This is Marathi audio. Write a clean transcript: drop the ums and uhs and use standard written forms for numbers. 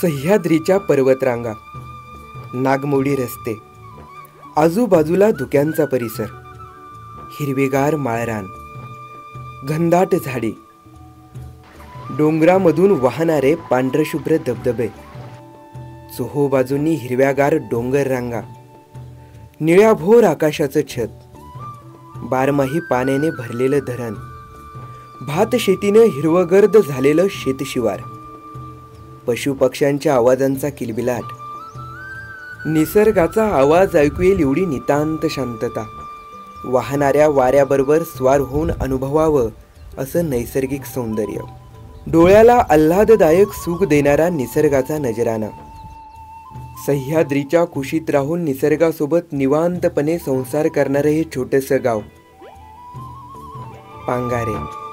सह्याद्रीच्या पर्वतरांगा, नागमोडी रस्ते, आजूबाजूला धुक्यांचा परिसर, हिरवेगार माळरान, घनदाट झाडी, डोंगरामधून वाहणारे पांढरशुभ्र धबधबे, चोहोबाजूंनी हिरव्यागार डोंगर रांगा, निळ्याभोर आकाशाचं छत, बारमाही पाण्याने भरलेलं धरण, भात शेतीनं हिरवगर्द झालेलं शेतशिवार, पशुपक्ष्यांच्या आवाजांचा किलबिलाट, निसर्गाचा आवाज ऐकू येईल एवढी नितांत शांतता, वाहणाऱ्या वाऱ्याबरोबर स्वार होऊन अनुभवावं असं नैसर्गिक सौंदर्य, डोळ्याला आल्हाददायक सुख देणारा निसर्गाचा नजराना, सह्याद्रीच्या कुशीत राहून निसर्गासोबत निवांतपणे संसार करणारं हे छोटंसं गाव पांगारे.